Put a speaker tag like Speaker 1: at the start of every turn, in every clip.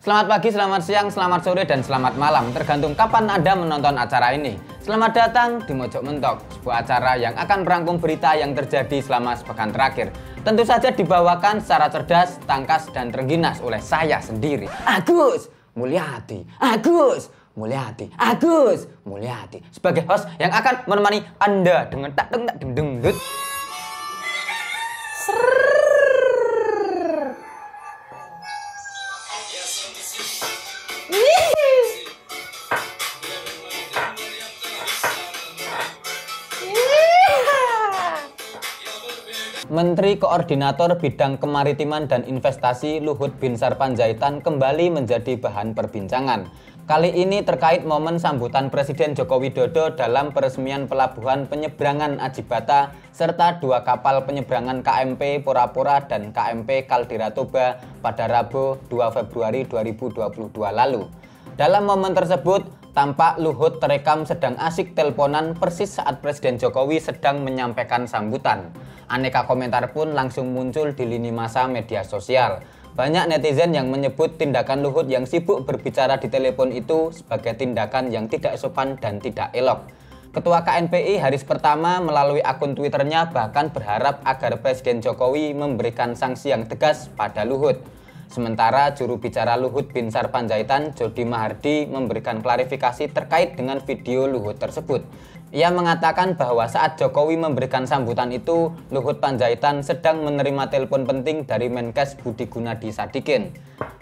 Speaker 1: Selamat pagi, selamat siang, selamat sore, dan selamat malam, tergantung kapan Anda menonton acara ini. Selamat datang di Mojok Mentok, sebuah acara yang akan merangkum berita yang terjadi selama sepekan terakhir. Tentu saja dibawakan secara cerdas, tangkas, dan terengginas oleh saya sendiri, Agus Mulyadi. Sebagai host yang akan menemani Anda dengan tak deng dut. Menteri Koordinator Bidang Kemaritiman dan Investasi Luhut Binsar Panjaitan kembali menjadi bahan perbincangan. Kali ini terkait momen sambutan Presiden Joko Widodo dalam peresmian pelabuhan penyeberangan Ajibata serta dua kapal penyeberangan KMP Pora-Pora dan KMP Caldera Toba pada Rabu 2 Februari 2022 lalu. Dalam momen tersebut, tampak Luhut terekam sedang asik teleponan persis saat Presiden Jokowi sedang menyampaikan sambutan. Aneka komentar pun langsung muncul di lini masa media sosial. Banyak netizen yang menyebut tindakan Luhut yang sibuk berbicara di telepon itu sebagai tindakan yang tidak sopan dan tidak elok. Ketua KNPI Haris Pertama melalui akun Twitternya bahkan berharap agar Presiden Jokowi memberikan sanksi yang tegas pada Luhut. Sementara juru bicara Luhut Binsar Panjaitan, Jody Mahardi, memberikan klarifikasi terkait dengan video Luhut tersebut. Ia mengatakan bahwa saat Jokowi memberikan sambutan itu, Luhut Panjaitan sedang menerima telepon penting dari Menkes Budi Gunadi Sadikin.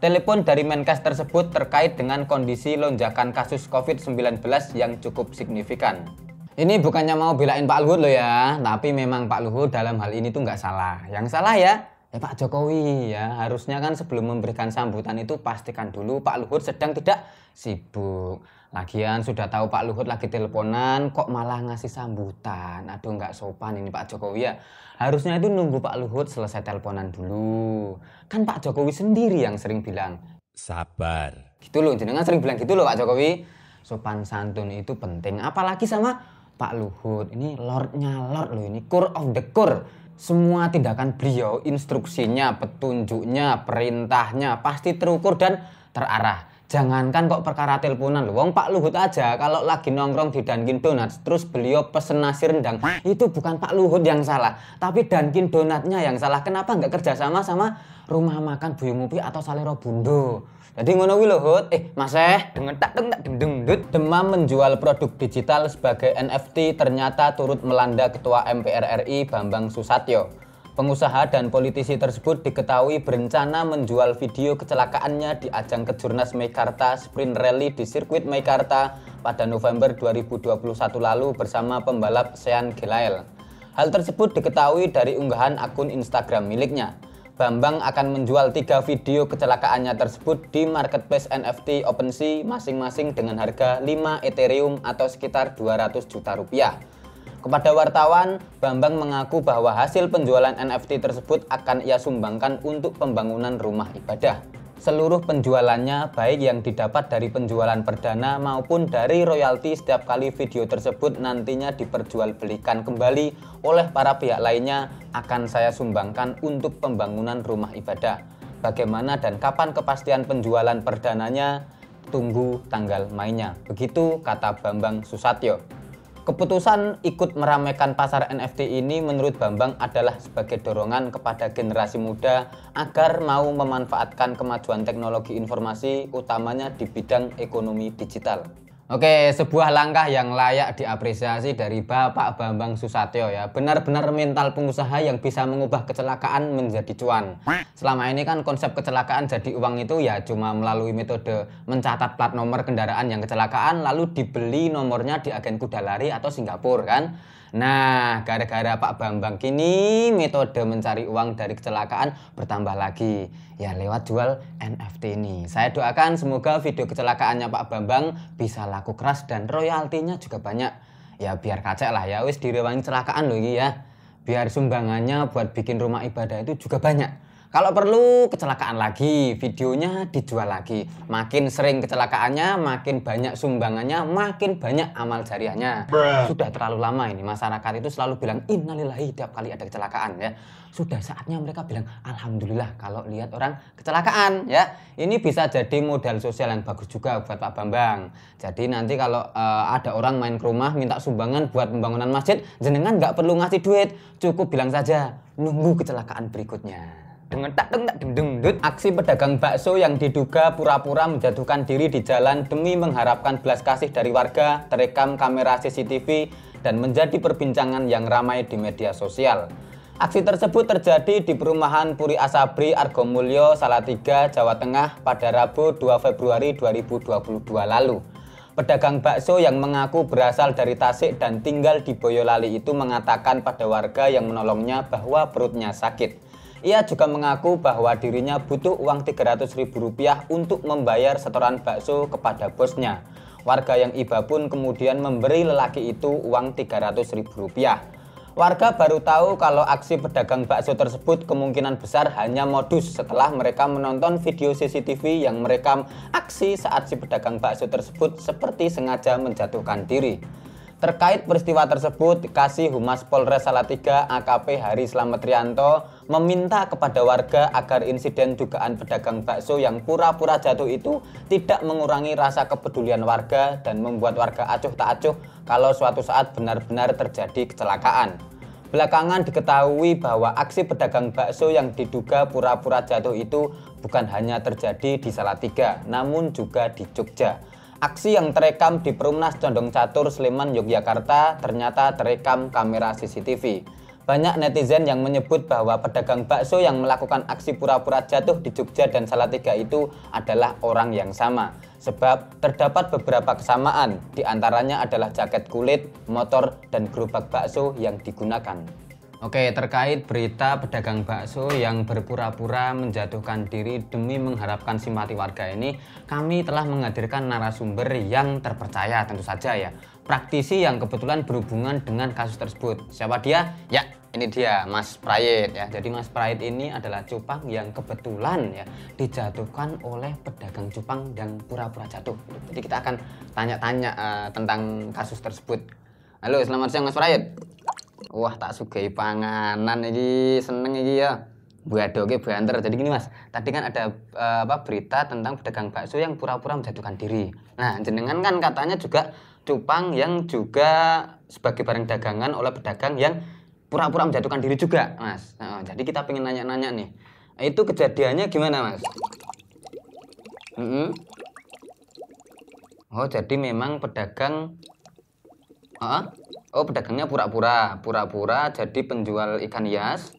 Speaker 1: Telepon dari Menkes tersebut terkait dengan kondisi lonjakan kasus COVID-19 yang cukup signifikan. Ini bukannya mau belain Pak Luhut loh ya, tapi memang Pak Luhut dalam hal ini tuh nggak salah. Yang salah ya Pak Jokowi ya, harusnya kan sebelum memberikan sambutan itu pastikan dulu Pak Luhut sedang tidak sibuk. Lagian sudah tahu Pak Luhut lagi teleponan kok malah ngasih sambutan. Aduh, nggak sopan ini Pak Jokowi ya. Harusnya itu nunggu Pak Luhut selesai teleponan dulu. Kan Pak Jokowi sendiri yang sering bilang
Speaker 2: sabar.
Speaker 1: Gitu loh, jenengan sering bilang gitu loh Pak Jokowi. Sopan santun itu penting, apalagi sama Pak Luhut. Ini lordnya lord loh, ini core of the core. Semua tindakan beliau, instruksinya, petunjuknya, perintahnya pasti terukur dan terarah. Jangankan kok perkara teleponan loh, wong Pak Luhut aja kalau lagi nongkrong di Dunkin Donuts terus beliau pesen nasi rendang, itu bukan Pak Luhut yang salah, tapi Dunkin Donatnya yang salah. Kenapa nggak kerjasama sama Rumah Makan Buyung Upi atau Salero Bundo? Jadi ngono kuwi lho, Hut. Mas dengan tak deng dut. Demam menjual produk digital sebagai NFT ternyata turut melanda Ketua MPR RI Bambang Susatyo. Pengusaha dan politisi tersebut diketahui berencana menjual video kecelakaannya di ajang Kejurnas Meikarta Sprint Rally di sirkuit Meikarta pada November 2021 lalu bersama pembalap Sean Gelael. Hal tersebut diketahui dari unggahan akun Instagram miliknya. Bambang akan menjual 3 video kecelakaannya tersebut di marketplace NFT OpenSea masing-masing dengan harga 5 Ethereum atau sekitar 200 juta rupiah. Kepada wartawan, Bambang mengaku bahwa hasil penjualan NFT tersebut akan ia sumbangkan untuk pembangunan rumah ibadah. Seluruh penjualannya, baik yang didapat dari penjualan perdana maupun dari royalti setiap kali video tersebut nantinya diperjualbelikan kembali oleh para pihak lainnya, akan saya sumbangkan untuk pembangunan rumah ibadah. Bagaimana dan kapan kepastian penjualan perdananya? Tunggu tanggal mainnya. Begitu kata Bambang Susatyo. Keputusan ikut meramaikan pasar NFT ini menurut Bambang adalah sebagai dorongan kepada generasi muda agar mau memanfaatkan kemajuan teknologi informasi, utamanya di bidang ekonomi digital. Oke, sebuah langkah yang layak diapresiasi dari Bapak Bambang Susatyo ya. Benar-benar mental pengusaha yang bisa mengubah kecelakaan menjadi cuan. Selama ini kan konsep kecelakaan jadi uang itu ya cuma melalui metode mencatat plat nomor kendaraan yang kecelakaan lalu dibeli nomornya di agen kuda lari atau Singapura kan. Nah, gara-gara Pak Bambang kini metode mencari uang dari kecelakaan bertambah lagi. Ya lewat jual NFT ini. Saya doakan semoga video kecelakaannya Pak Bambang bisa laku keras dan royaltinya juga banyak. Ya biar kacek lah ya, wis direwangi kecelakaan loh ini ya. Biar sumbangannya buat bikin rumah ibadah itu juga banyak. Kalau perlu kecelakaan lagi, videonya dijual lagi. Makin sering kecelakaannya, makin banyak sumbangannya, makin banyak amal jariahnya. Sudah terlalu lama ini masyarakat itu selalu bilang innalillahi tiap kali ada kecelakaan ya. Sudah saatnya mereka bilang alhamdulillah kalau lihat orang kecelakaan ya. Ini bisa jadi modal sosial yang bagus juga buat Pak Bambang. Jadi nanti kalau ada orang main ke rumah minta sumbangan buat pembangunan masjid, jenengan nggak perlu ngasih duit, cukup bilang saja nunggu kecelakaan berikutnya. Aksi pedagang bakso yang diduga pura-pura menjatuhkan diri di jalan demi mengharapkan belas kasih dari warga terekam kamera CCTV dan menjadi perbincangan yang ramai di media sosial. Aksi tersebut terjadi di perumahan Puri Asabri, Argomulyo, Salatiga, Jawa Tengah pada Rabu 2 Februari 2022 lalu. Pedagang bakso yang mengaku berasal dari Tasik dan tinggal di Boyolali itu mengatakan pada warga yang menolongnya bahwa perutnya sakit. Ia juga mengaku bahwa dirinya butuh uang Rp300.000 untuk membayar setoran bakso kepada bosnya. Warga yang iba pun kemudian memberi lelaki itu uang Rp300.000. Warga baru tahu kalau aksi pedagang bakso tersebut kemungkinan besar hanya modus setelah mereka menonton video CCTV yang merekam aksi saat si pedagang bakso tersebut seperti sengaja menjatuhkan diri. Terkait peristiwa tersebut, Kasih Humas Polres Salatiga AKP Hari Slamet Rianto meminta kepada warga agar insiden dugaan pedagang bakso yang pura-pura jatuh itu tidak mengurangi rasa kepedulian warga dan membuat warga acuh tak acuh kalau suatu saat benar-benar terjadi kecelakaan. Belakangan diketahui bahwa aksi pedagang bakso yang diduga pura-pura jatuh itu bukan hanya terjadi di Salatiga, namun juga di Jogja. Aksi yang terekam di Perumnas Condong Catur, Sleman, Yogyakarta ternyata terekam kamera CCTV. Banyak netizen yang menyebut bahwa pedagang bakso yang melakukan aksi pura-pura jatuh di Jogja dan Salatiga itu adalah orang yang sama. Sebab terdapat beberapa kesamaan, diantaranya adalah jaket kulit, motor, dan gerobak bakso yang digunakan. Oke, terkait berita pedagang bakso yang berpura-pura menjatuhkan diri demi mengharapkan simpati warga ini, kami telah menghadirkan narasumber yang terpercaya tentu saja ya. Praktisi yang kebetulan berhubungan dengan kasus tersebut. Siapa dia? Ya, ini dia Mas Prayit ya. Jadi Mas Prayit ini adalah cupang yang kebetulan ya dijatuhkan oleh pedagang cupang yang pura-pura jatuh. Jadi kita akan tanya-tanya tentang kasus tersebut. Halo, selamat siang Mas Prayit. Wah, tak sugih panganan iki, seneng iki ya. Buadoke banter. Jadi gini Mas, tadi kan ada berita tentang pedagang bakso yang pura-pura menjatuhkan diri. Nah, jenengan kan katanya juga cupang yang juga sebagai barang dagangan oleh pedagang yang pura-pura menjatuhkan diri juga, Mas. Nah, jadi kita pengen nanya-nanya nih. Itu kejadiannya gimana, Mas? Oh, jadi memang pedagang pedagangnya pura-pura jadi penjual ikan hias,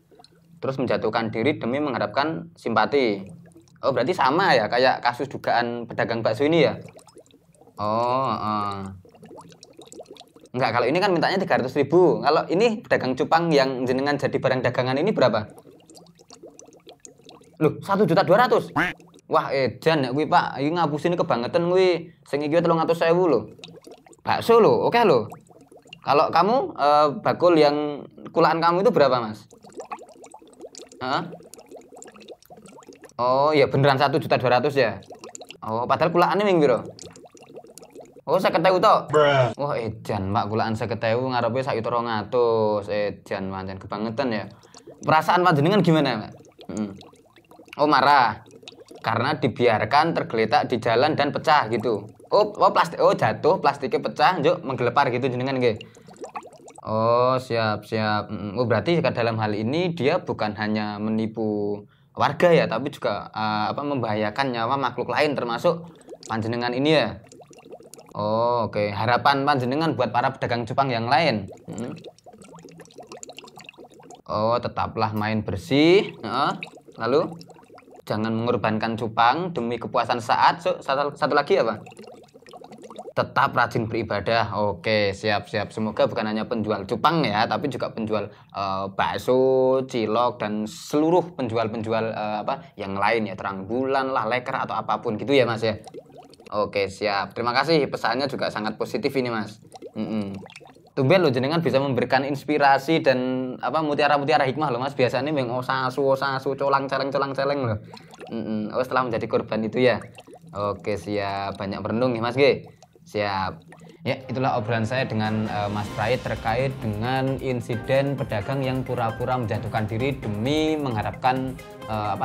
Speaker 1: terus menjatuhkan diri demi mengharapkan simpati. Oh, berarti sama ya kayak kasus dugaan pedagang bakso ini ya? Enggak, kalau ini kan mintanya 300.000. Kalau ini pedagang cupang yang jenengan jadi barang dagangan ini berapa? Loh, 1.200.000. Wah, edan ya kuwi, Pak. Iki ngapusin kebangetan kuwi. Sing iki 300.000 lho. Bakso lho, oke lho. Kalau kamu bakul yang kulaan kamu itu berapa, Mas? Oh, ya beneran 1.200.000 ya? Oh, padahal kulaannya ming piro? Oh, 50.000 toh? Wah, edan, Mbak, kulaan 50.000 ngarepe 1.200.000. Edan pancen kebangetan ya. Perasaan panjenengan gimana, Mbak? Oh, marah. Karena dibiarkan tergeletak di jalan dan pecah gitu. Oh, jatuh, plastiknya pecah, yuk menggelepar gitu jenengan nggih. Oh, siap. Oh, berarti dalam hal ini dia bukan hanya menipu warga ya, tapi juga membahayakan nyawa makhluk lain termasuk panjenengan ini ya. Oh, oke. Harapan panjenengan buat para pedagang cupang yang lain. Oh, tetaplah main bersih. Lalu jangan mengorbankan cupang demi kepuasan saat. Satu lagi apa? Tetap rajin beribadah. Oke, siap. Semoga bukan hanya penjual cupang ya, tapi juga penjual bakso, cilok, dan seluruh penjual-penjual yang lain ya, terang bulan lah, leker atau apapun gitu ya Mas ya. Oke, siap. Terima kasih, pesannya juga sangat positif ini Mas. Tumben lo jenengan bisa memberikan inspirasi dan apa mutiara-mutiara hikmah lo Mas. Biasanya meng osasu colang celeng lo. Oh setelah menjadi korban itu ya. Oke siap, banyak merenung nih Mas G. Siap. Ya itulah obrolan saya dengan Mas Prait terkait dengan insiden pedagang yang pura-pura menjatuhkan diri demi mengharapkan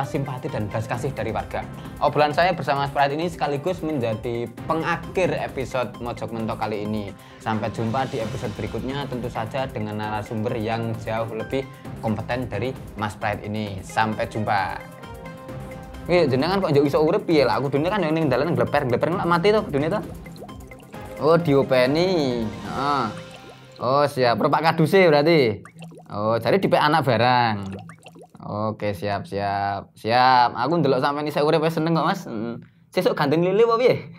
Speaker 1: simpati dan belas kasih dari warga. Obrolan saya bersama Mas Prait ini sekaligus menjadi pengakhir episode Mojok Mentok kali ini. Sampai jumpa di episode berikutnya tentu saja dengan narasumber yang jauh lebih kompeten dari Mas Prait ini. Sampai jumpa. Iya, jenengan kok njok iso urip piye lah? Aku dunia kan ning dalan gleper lak mati to dunia to. Oh, diopeni. Heeh. Oh, siap. Pak kaduse berarti. Oh, jadi dipek anak barang. Oke, siap. Aku ndelok sampeyan isih urip wis seneng kok, Mas. Sesuk gandeng lili apa piye?